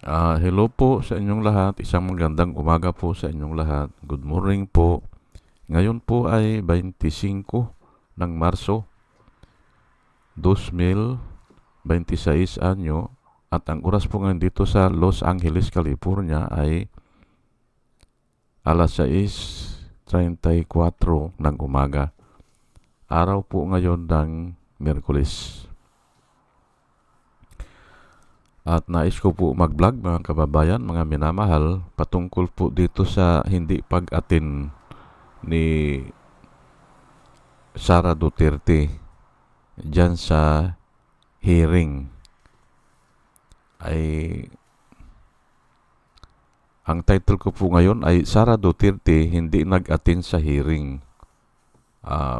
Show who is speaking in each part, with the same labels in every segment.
Speaker 1: Hello po sa inyong lahat. Isang magandang umaga po sa inyong lahat. Good morning po. Ngayon po ay 25 ng Marso 2026 anyo at ang oras po ngayon dito sa Los Angeles, California ay alas 6:34 ng umaga. Araw po ngayon ng Miyerkules. At nais ko po mag-vlog mga kababayan, mga minamahal, patungkol po dito sa hindi pag-attend ni Sara Duterte dyan sa hearing. Ay, ang title ko po ngayon ay Sara Duterte hindi nag-attend sa hearing.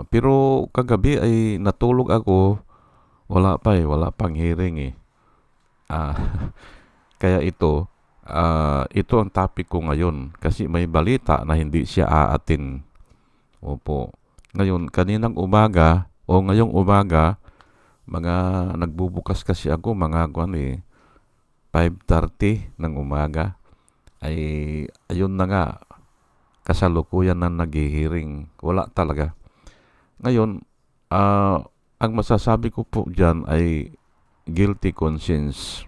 Speaker 1: Pero kagabi ay natulog ako, wala pang hearing eh. Ah, Kaya ito ang topic ko ngayon kasi may balita na hindi siya aatin. Opo. Ngayon, ngayong umaga, mga nagbubukas kasi ako, mga 5:30 ng umaga. Ay, ayun na nga, kasalukuyan na naghihiring. Wala talaga. Ngayon, ang masasabi ko po dyan ay guilty conscience.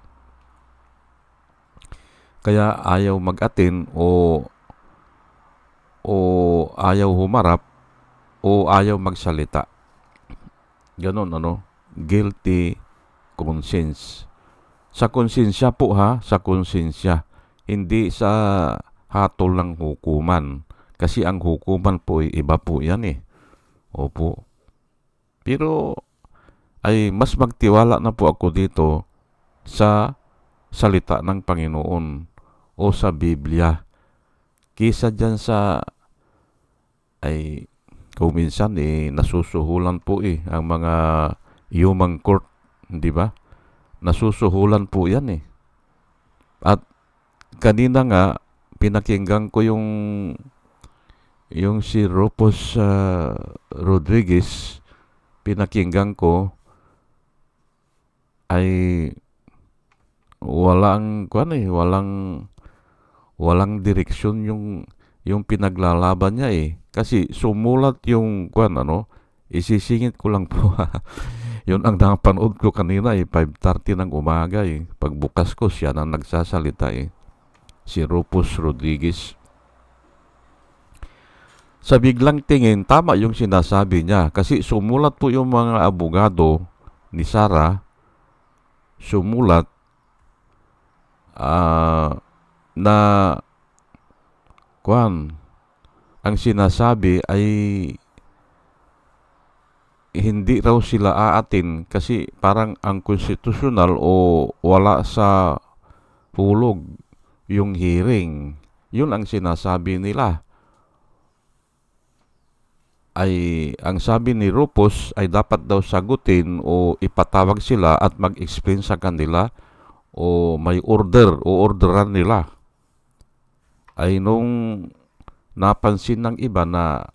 Speaker 1: Kaya ayaw mag-attend o ayaw humarap o ayaw magsalita. Ganon guilty conscience. Sa konsensya po ha, sa konsensya. Hindi sa hatol ng hukuman. Kasi ang hukuman po ay iba po yan eh. Opo. Pero ay mas magtiwala na po ako dito sa salita ng Panginoon o sa Biblia. Kisa dyan sa ay kung minsan nasusuhulan po ang mga human court, di ba? Nasusuhulan po yan eh. At kanina nga pinakinggan ko yung si Rufus Rodriguez, pinakinggan ko ay walang direksyon yung pinaglalaban niya eh. Kasi sumulat yung isisingit ko lang po. Yun ang napanood ko kanina 5:30 ng umaga eh. Pagbukas ko siya nang nagsasalita eh. Si Rufus Rodriguez. Sa biglang tingin, tama yung sinasabi niya. Kasi sumulat po yung mga abogado ni Sara, sumulat na ang sinasabi ay hindi raw sila aatin kasi parang ang konstitusyonal o wala sa hulog yung hearing. Yun ang sinasabi nila. Ay ang sabi ni Rupos ay dapat daw sagutin o ipatawag sila at mag-explain sa kanila o may order o orderan nila. Ay nung napansin ng iba na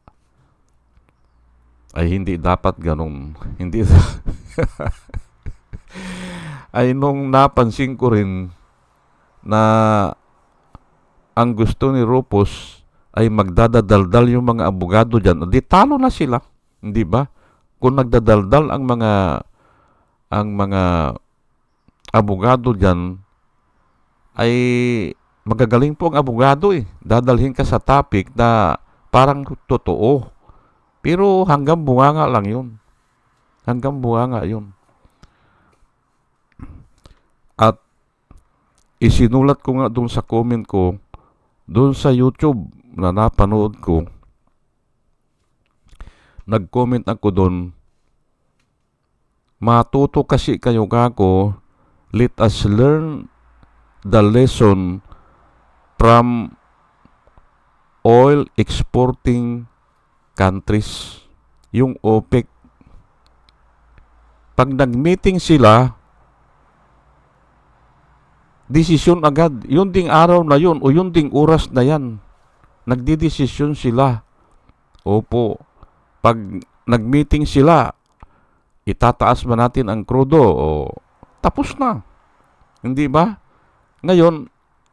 Speaker 1: ay hindi dapat ganun. Hindi ay nung napansin ko rin na ang gusto ni Rupos ay magdadaldal yung mga abogado dyan. Di talo na sila, hindi ba? Kung nagdadaldal ang mga abogado dyan, ay magagaling po ang abogado eh. Dadalhin ka sa topic na parang totoo. Pero hanggang bunganga lang yun. Hanggang bunganga yun. At isinulat ko nga doon sa comment ko, doon sa YouTube na napanood ko, nag-comment ako doon, matuto kasi kayo kako, let us learn the lesson from oil exporting countries, yung OPEC. Pag nag-meeting sila, desisyon agad. Yun ding araw na yun o yun ding oras na yan. Nagdidesisyon sila. Opo. Pag nag-meeting sila, itataas ba natin ang krudo o tapos na. Hindi ba? Ngayon,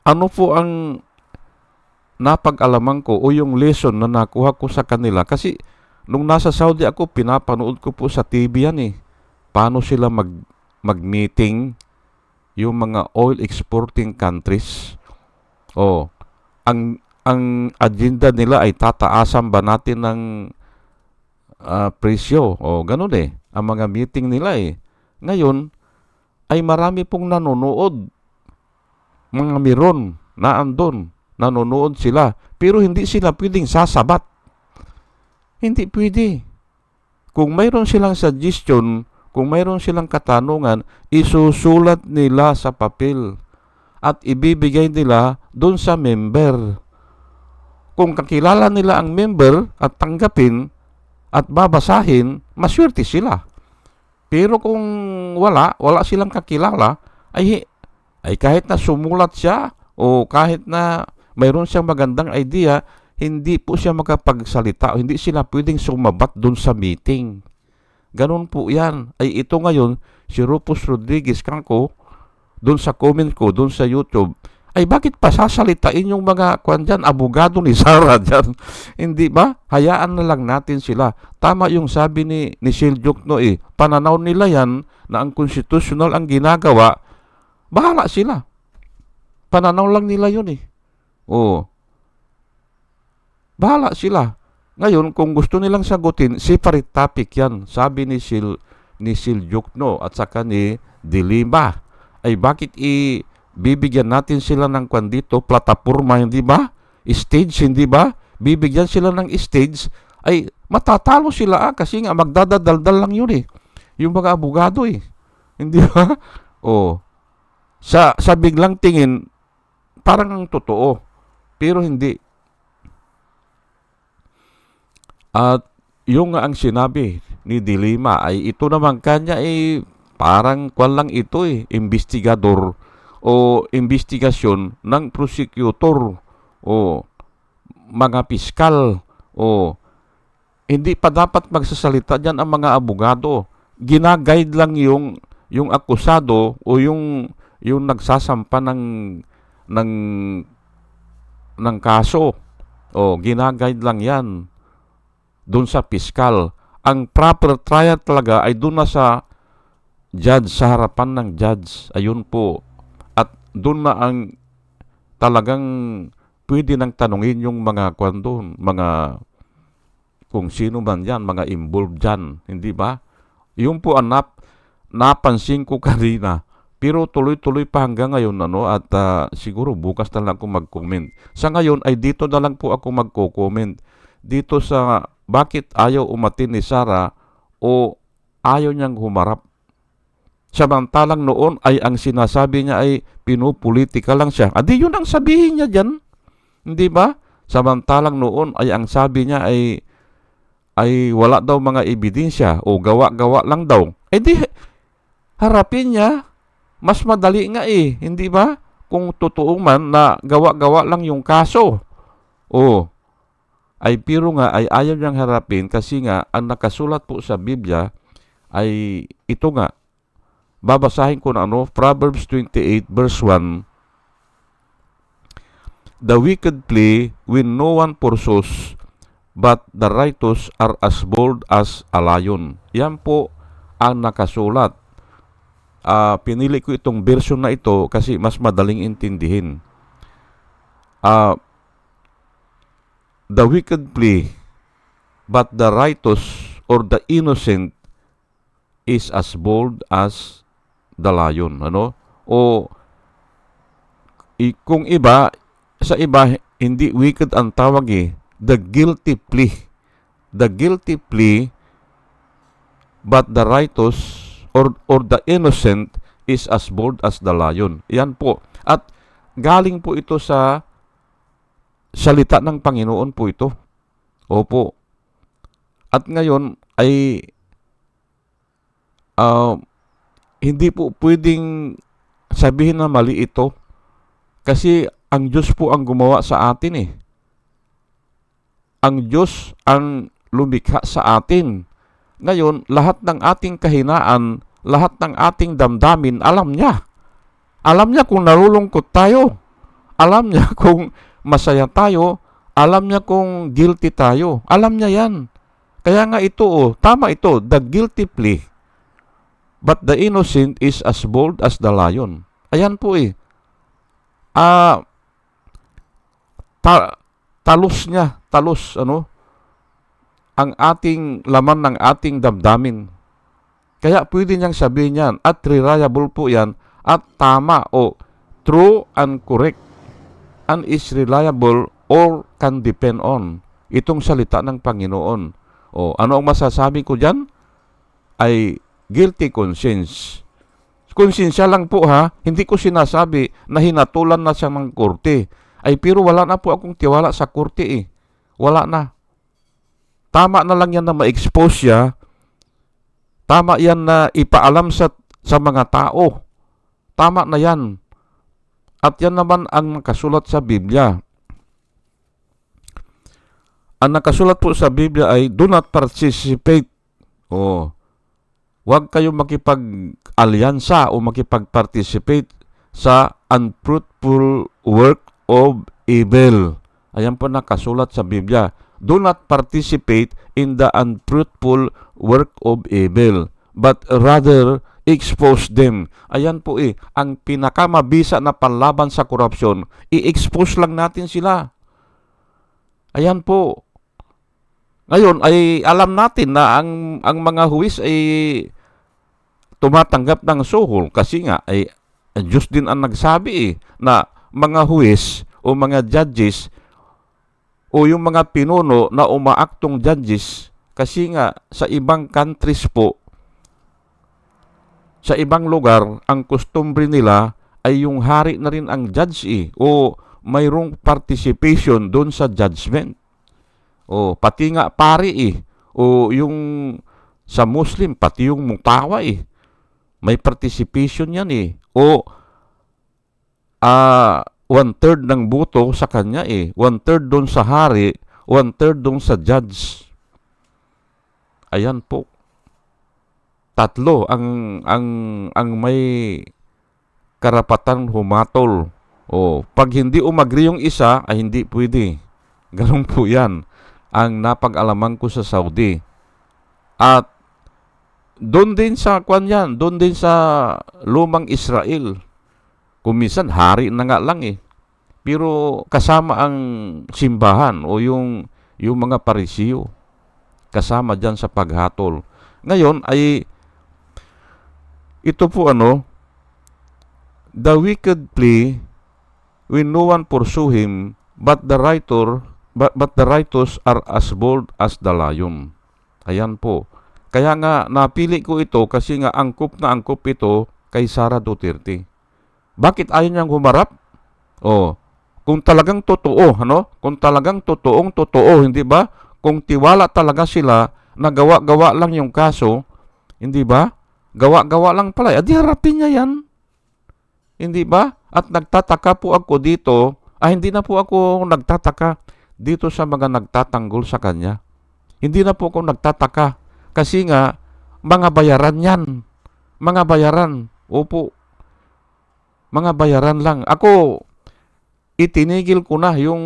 Speaker 1: ano po ang napag-alaman ko o yung lesson na nakuha ko sa kanila? Kasi nung nasa Saudi ako, pinapanood ko po sa TV yan eh. Paano sila mag-meeting yung mga oil exporting countries. Oh, ang agenda nila ay tataasan ba natin ng presyo? O ganun eh. Ang mga meeting nila eh. Ngayon, ay marami pong nanonood. Mga miron na andon. Nanonood sila. Pero hindi sila pwedeng sasabat. Hindi pwede. Kung mayroon silang suggestion, kung mayroon silang katanungan, isusulat nila sa papel at ibibigay nila doon sa member. Kung kakilala nila ang member at tanggapin at babasahin, maswerte sila. Pero kung wala silang kakilala, ay kahit na sumulat siya o kahit na mayroon siyang magandang idea, hindi po siya makapagsalita o hindi sila pwedeng sumabat doon sa meeting. Ganon po yan. Ay ito ngayon, si Rufus Rodriguez Kanko, doon sa comment ko, doon sa YouTube, ay bakit pa sasalitain yung mga abogado ni Sara dyan? Hindi ba? Hayaan na lang natin sila. Tama yung sabi ni Siljukno eh. Pananaw nila yan na ang konstitusyonal ang ginagawa, bahala sila. Pananaw lang nila yun eh. Oo. Bahala sila. Ngayon, kung gusto nilang sagutin, separate topic yan. Sabi ni Siljukno at saka ni Dilima. Ay bakit bibigyan natin sila ng dito, plataforma, hindi ba? Stage, hindi ba? Bibigyan sila ng stage, ay matatalo sila kasi nga magdadadaldal lang yun eh. Yung mga abogado eh. Hindi ba? Oh. Sa biglang tingin, parang ang totoo. Pero hindi. At yung nga ang sinabi ni Dilima ay ito naman kanya ay parang kwan lang ito eh, investigador o investigasyon ng prosecutor o mga piskal o hindi pa dapat magsasalita diyan ang mga abogado. Ginaguide lang yung akusado o yung nagsasampa ng kaso. O ginaguide lang 'yan doon sa piskal. Ang proper trial talaga ay doon na sa judge, sa harapan ng judge. Ayun po. At doon na ang talagang pwede nang tanungin yung mga mga kung sino man yan, mga involved dyan. Hindi ba? Yun po ang napansin ko kanina. Pero tuloy-tuloy pa hanggang ngayon at siguro bukas na lang ako mag-comment. Sa ngayon ay dito na lang po ako magko-comment. Dito sa bakit ayaw umatin ni Sara o ayaw niyang humarap. Samantalang noon ay ang sinasabi niya ay pinupolitika lang siya. Adi yun ang sabihin niya dyan. Hindi ba? Samantalang noon ay ang sabi niya ay wala daw mga ebidensya o gawa-gawa lang daw. Di harapin niya. Mas madali nga eh. Hindi ba? Kung totoo man na gawa-gawa lang yung kaso. Ay pero nga ay ayaw niyang harapin kasi nga ang nakasulat po sa Biblia ay ito nga. Babasahin ko na Proverbs 28 verse 1. The wicked flee when no one pursues, but the righteous are as bold as a lion. Yan po ang nakasulat. Pinili ko itong version na ito kasi mas madaling intindihin. The wicked flee, but the righteous or the innocent is as bold as the lion. Kung sa iba, hindi wicked ang tawag eh. The guilty plea. The guilty plea, but the righteous or the innocent is as bold as the lion. Yan po. At galing po ito sa salita ng Panginoon po ito. Opo. At ngayon ay hindi po pwedeng sabihin na mali ito. Kasi ang Diyos po ang gumawa sa atin eh. Ang Diyos ang lumikha sa atin. Ngayon, lahat ng ating kahinaan, lahat ng ating damdamin, alam niya. Alam niya kung nalulungkot tayo. Alam niya kung masaya tayo. Alam niya kung guilty tayo. Alam niya yan. Kaya nga ito, tama ito, the guilty plea. But the innocent is as bold as the lion. Ayan po eh. Talos niya, ang ating laman ng ating damdamin. Kaya pwede niyang sabihin yan at reliable po yan at tama o true and correct and is reliable or can depend on. Itong salita ng Panginoon. Ano ang masasabi ko dyan? Ay guilty conscience. Konsensya lang po ha, hindi ko sinasabi na hinatulan na siya ng korte. Ay pero wala na po akong tiwala sa korte eh. Wala na. Tama na lang yan na ma-expose siya. Tama yan na ipaalam sa mga tao. Tama na yan. At yan naman ang nakasulat sa Biblia. Ang nakasulat po sa Biblia ay do not participate. Huwag kayong makipag-alyansa o makipag-participate sa unfruitful work of evil. Ayan po nakasulat sa Biblia. Do not participate in the unfruitful work of evil, but rather expose them. Ayan po ang pinakamabisa na panlaban sa korupsyon. I-expose lang natin sila. Ayan po. Ngayon ay alam natin na ang mga huwis ay tumatanggap ng suhol kasi nga ay Diyos din ang nagsabi na mga huwis o mga judges o yung mga pinuno na umaaktong judges kasi nga sa ibang countries po, sa ibang lugar, ang customary nila ay yung hari na rin ang judge o mayroong participation doon sa judgment. Pati nga pari o yung sa Muslim, pati yung mutawa may participation yan one-third ng buto sa kanya one-third doon sa hari, one-third doon sa judge. Ayan po. Tatlo ang may karapatan humatol. Pag hindi umagri yung isa, ay hindi pwede. Ganun po yan ang napag-alaman ko sa Saudi. At doon din sa doon din sa lumang Israel. Kung minsan hari na nga lang Pero kasama ang simbahan o yung mga parisiyo. Kasama dyan sa paghatol. Ngayon ay ito po the wicked plea when no one pursue him, but the righteous are as bold as the lion. Ayan po. Kaya nga napili ko ito kasi nga angkop na angkop ito kay Sara Duterte. Bakit ayaw niyang humarap? Kung talagang totoo, Kung talagang totoo, hindi ba? Kung tiwala talaga sila na gawa-gawa lang yung kaso, hindi ba? Gawa-gawa lang pala. Adi harapin niya yan. Hindi ba? At nagtataka po ako dito, hindi na po ako nagtataka dito sa mga nagtatanggol sa kanya. Hindi na po ako nagtataka. Kasi nga, mga bayaran yan. Mga bayaran. Opo. Mga bayaran lang. Ako, itinigil ko na yung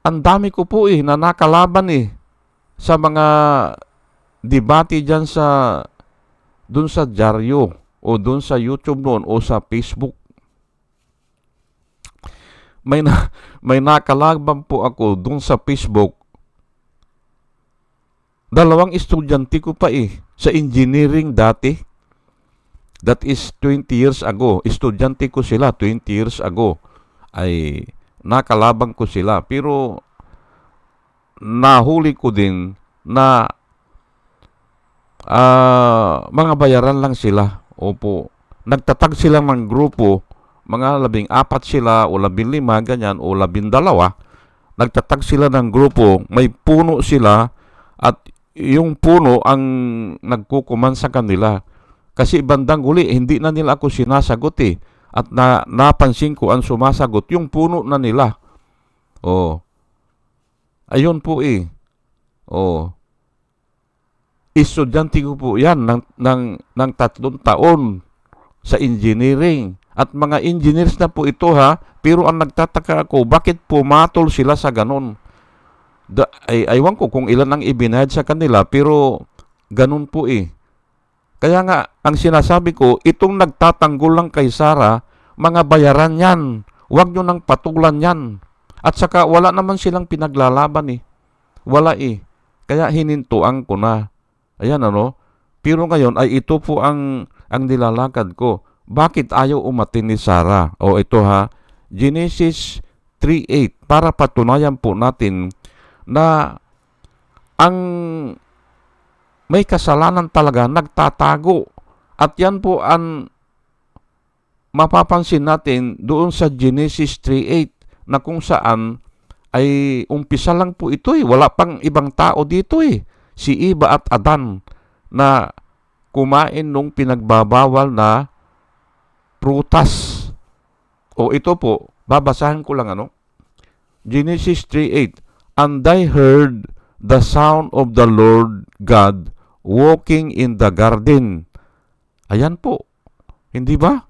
Speaker 1: ang dami ko po na nakalaban sa mga debate dyan dun sa dyaryo o dun sa YouTube noon o sa Facebook. May nakalaban po ako dun sa Facebook. 2 estudyante ko pa sa engineering dati. That is 20 years ago. Estudyante ko sila 20 years ago. Ay nakalaban ko sila. Pero nahuli ko din na mga bayaran lang sila. Opo. Nagtatag sila ng grupo. Mga 14 sila o 15 ganyan o 12. Nagtatag sila ng grupo. May puno sila at yung puno ang nagkukuman sa kanila. Kasi bandang uli, hindi na nila ako sinasagot At napansin ko ang sumasagot, yung puno na nila. Ayun po estudyante ko po yan ng 3 taon. sa engineering. At mga engineers na po ito ha, pero ang nagtataka ako, bakit pumatol sila sa ganon? Aywan ko kung ilan ang ibinayad sa kanila, pero ganon po eh. Kaya nga, ang sinasabi ko, itong nagtatanggol lang kay Sarah, mga bayaran yan. Huwag nyo nang patulan yan. At saka wala naman silang pinaglalaban eh. Wala eh. Kaya hinintuan ko na. Ayan ano. Pero ngayon ay ito po ang nilalakad ko. Bakit ayaw umatin ni Sarah? O ito ha, Genesis 3:8, para patunayan po natin na ang may kasalanan talaga nagtatago. At yan po ang mapapansin natin doon sa Genesis 3:8 na kung saan ay umpisa lang po ito eh. Wala pang ibang tao dito eh. Si Eva at Adan na kumain nung pinagbabawal na prutas. O ito po, babasahin ko lang ano. Genesis 3:8, and I heard the sound of the Lord God walking in the garden. Ayan po. Hindi ba?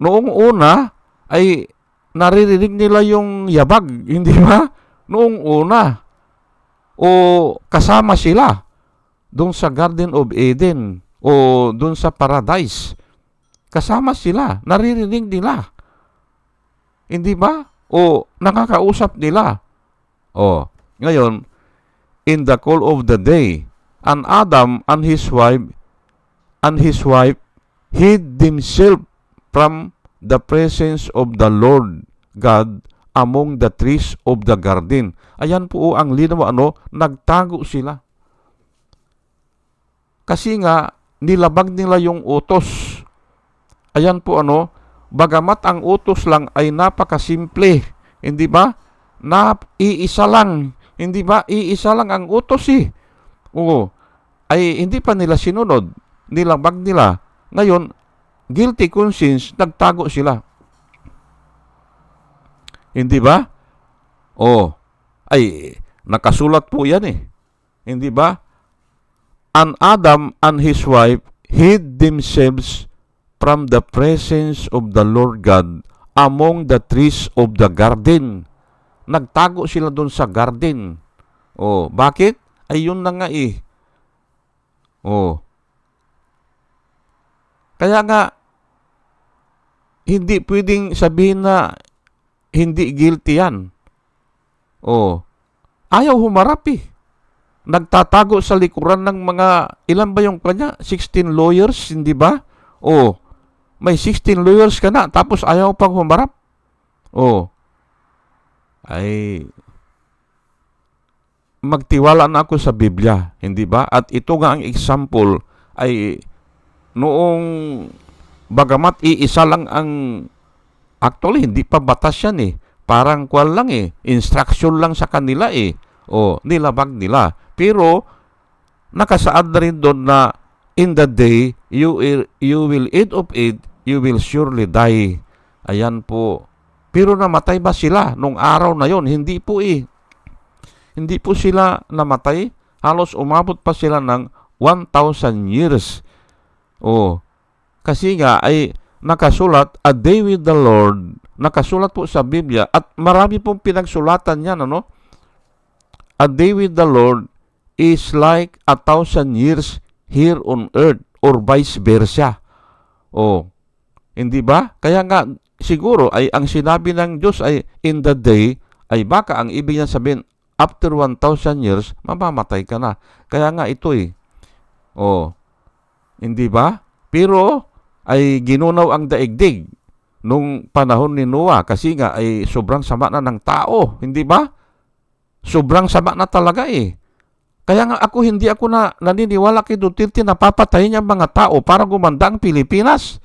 Speaker 1: Noong una ay naririnig nila yung yabag. Hindi ba? Noong una. O kasama sila doon sa Garden of Eden o doon sa Paradise. Kasama sila, naririnig nila. Hindi ba? O nakakausap nila. O, ngayon, in the cool of the day, and Adam and his wife hid themselves from the presence of the Lord God among the trees of the garden. Ayan po ang linaw ano, nagtago sila. Kasi nga, nilabag nila yung utos. Ayan po ano, bagamat ang utos lang ay napakasimple, hindi ba? Iisa lang, hindi ba? Iisa lang ang utos eh. Oo, ay hindi pa nila sinunod, nilabag nila. Ngayon, guilty conscience, nagtago sila. Hindi ba? Oh, ay nakasulat po yan eh. Hindi ba? And Adam and his wife hid themselves from the presence of the Lord God among the trees of the garden. Nagtago sila doon sa garden. Oh, bakit? Ay yun na nga eh. Oh. Kaya nga, hindi pwedeng sabihin na hindi guilty yan. Oh. Ayaw humarap eh. Nagtatago sa likuran ng mga, ilan ba yung kanya? 16 lawyers, hindi ba? Oh. May 16 lawyers ka na, tapos ayaw pang humarap. Oh. Ay, magtiwala na ako sa Biblia, hindi ba? At ito nga ang example ay noong bagamat iisa lang ang, actually hindi pa batas yan eh. Parang kwal lang eh. Instruction lang sa kanila eh. O, nilabag nila. Pero, nakasaad na rin doon na in the day, you will eat of it, you will surely die. Ayan po. Pero namatay ba sila nung araw na yon? Hindi po eh. Hindi po sila namatay. Halos umabot pa sila ng 1,000 years. Oh, kasi nga ay nakasulat, a day with the Lord. Nakasulat po sa Biblia at marami pong pinagsulatan yan, ano? A day with the Lord is like 1,000 years here on earth or vice versa. Oh, hindi ba? Kaya nga siguro ay ang sinabi ng Diyos ay in the day ay baka ang ibig niya sabihin after 1,000 years mamamatay ka na. Kaya nga ito eh. Oh, hindi ba? Pero ay ginunaw ang daigdig nung panahon ni Noah kasi nga ay sobrang sama na ng tao, hindi ba? Sobrang sama na talaga eh. Kaya nga hindi ako naniniwala kay Duterte na papatayin niya mga tao para gumanda ang Pilipinas.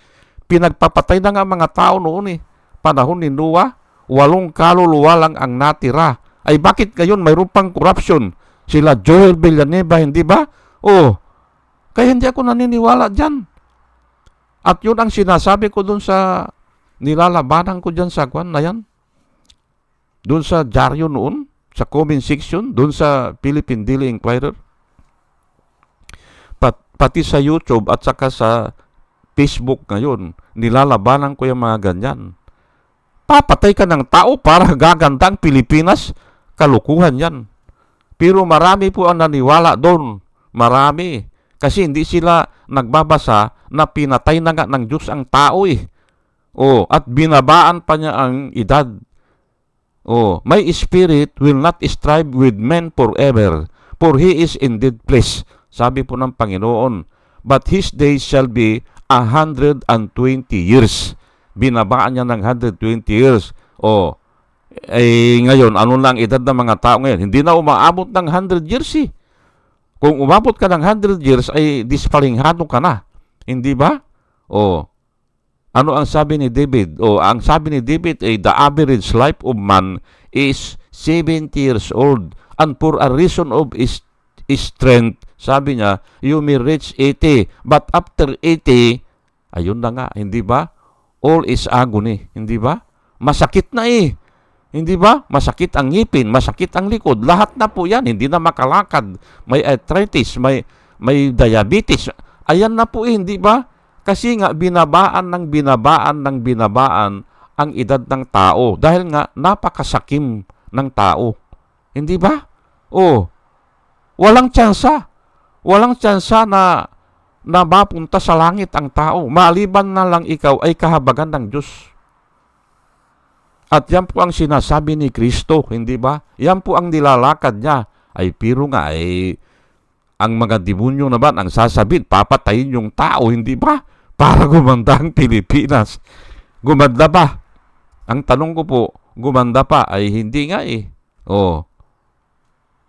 Speaker 1: Pinagpapatay na nga mga tao noon eh. Panahon ni Noah, 8 kaluluwa lang ang natira. Ay bakit ngayon mayroon pang corruption? Sila Joel Villanueva, hindi ba? Oh, kaya hindi ako naniniwala dyan. At yun ang sinasabi ko dun sa nilalabanan ko dyan sa kwan na yan. Dun sa dyaryo noon, sa comment section, dun sa Philippine Daily Inquirer. Pati sa YouTube at saka sa Facebook ngayon, nilalabanan ko yung mga ganyan. Papatay ka ng tao para gaganda ang Pilipinas, kalukuhan yan. Pero marami po ang naniwala doon. Marami. Kasi hindi sila nagbabasa na pinatay na nga ng Diyos ang tao eh. At binabaan pa niya ang edad. My spirit will not strive with men forever, for he is in dead place. Sabi po ng Panginoon, but his days shall be 120 years. Binabaan niya ng 120 years. Ngayon, ano lang edad ng mga tao ngayon? Hindi na umaabot ng 100 years eh. Kung umabot ka ng 100 years, ay dispalinghado ka na. Hindi ba? Ano ang sabi ni David? Ang sabi ni David ay the average life of man is 70 years old. And for a reason of his strength, sabi niya, you may reach 80. But after 80, ayun na nga, hindi ba? All is agony, hindi ba? Masakit na eh. Hindi ba? Masakit ang ngipin, masakit ang likod. Lahat na po yan, hindi na makalakad. May arthritis, may diabetes. Ayan na po eh, hindi ba? Kasi nga, binabaan ang edad ng tao. Dahil nga, napakasakim ng tao. Hindi ba? Walang tsansa. Walang tsansa na mapunta sa langit ang tao. Maliban na lang ikaw ay kahabagan ng Diyos. At yan po ang sinasabi ni Kristo, hindi ba? Yan po ang nilalakad niya. Pero nga, ang mga demonyo naman ang sasabihin, papatayin yung tao, hindi ba? Para gumanda ang Pilipinas. Gumanda ba? Ang tanong ko po, gumanda pa? Hindi nga eh.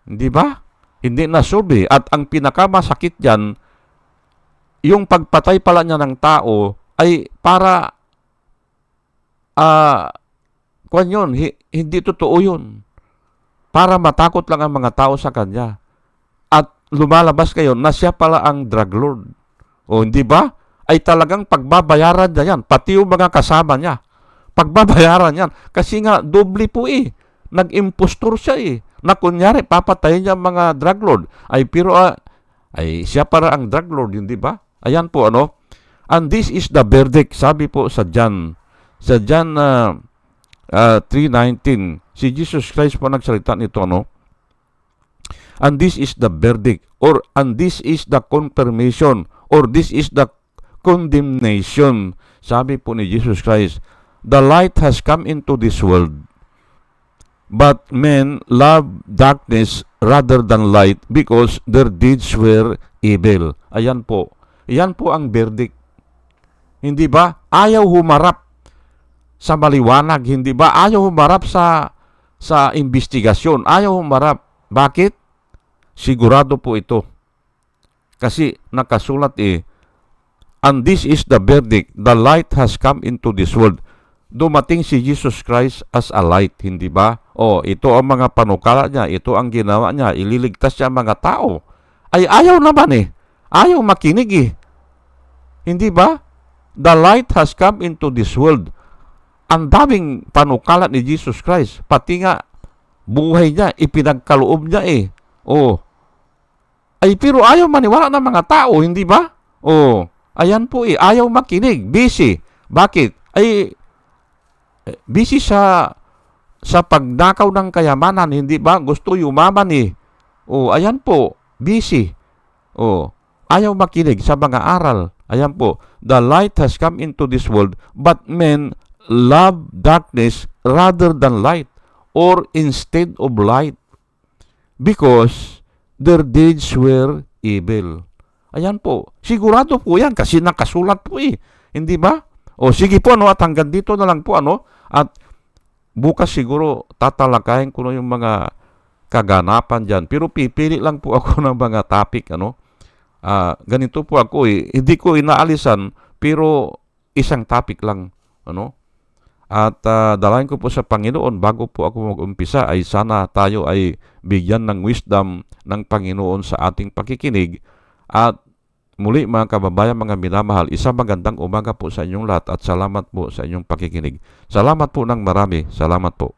Speaker 1: Hindi ba? Hindi nasolve. At ang pinakamasakit dyan, yung pagpatay pala niya ng tao ay para hindi totoo yun. Para matakot lang ang mga tao sa kanya. At lumalabas kayo na siya pala ang drug lord. Hindi ba? Ay talagang pagbabayaran niya yan. Pati yung mga kasama niya. Pagbabayaran yan. Kasi nga, doble po eh. Nag-impostor siya eh. Na kunyari, papatayin niya mga drug lord. Pero siya para ang drug lord, hindi ba? Ayan po, And this is the verdict. Sabi po sa John 3:19. Si Jesus Christ po nagsalita nito, And this is the verdict, and this is the confirmation, or this is the condemnation. Sabi po ni Jesus Christ, the light has come into this world, but men love darkness rather than light because their deeds were evil. Ayan po. Yan po ang verdict. Hindi ba? Ayaw humarap sa maliwanag, hindi ba? Ayaw humarap sa investigasyon. Ayaw humarap. Bakit? Sigurado po ito. Kasi nakasulat and this is the verdict, the light has come into this world. Dumating si Jesus Christ as a light, hindi ba? Ito ang mga panukala niya, ito ang ginawa niya, ililigtas siya mga tao. Ayaw naman Ayaw makinig Hindi ba? The light has come into this world. Ang daming panukala ni Jesus Christ. Pati nga, buhay niya, ipinagkaloob niya pero ayaw maniwala ng mga tao, hindi ba? Ayan po ayaw makinig. Busy. Bakit? Busy sa pagnakaw ng kayamanan, hindi ba? Gusto yumaman ayan po. Busy. Ayaw makinig sa mga aral. Ayan po. The light has come into this world, but men love darkness rather than light, or instead of light, because their deeds were evil. Ayan po. Sigurado po yan kasi nakasulat po Hindi ba? Sige po at hanggang dito na lang po at bukas siguro tatalakayin ko yung mga kaganapan dyan. Pero pipili lang po ako ng mga topic ganito po ako Hindi ko inaalisan pero isang topic lang At dalayan ko po sa Panginoon bago po ako mag-umpisa ay sana tayo ay bigyan ng wisdom ng Panginoon sa ating pakikinig. At muli mga kababayan, mga minamahal, isang magandang umaga po sa inyong lahat at salamat po sa inyong pakikinig. Salamat po ng marami. Salamat po.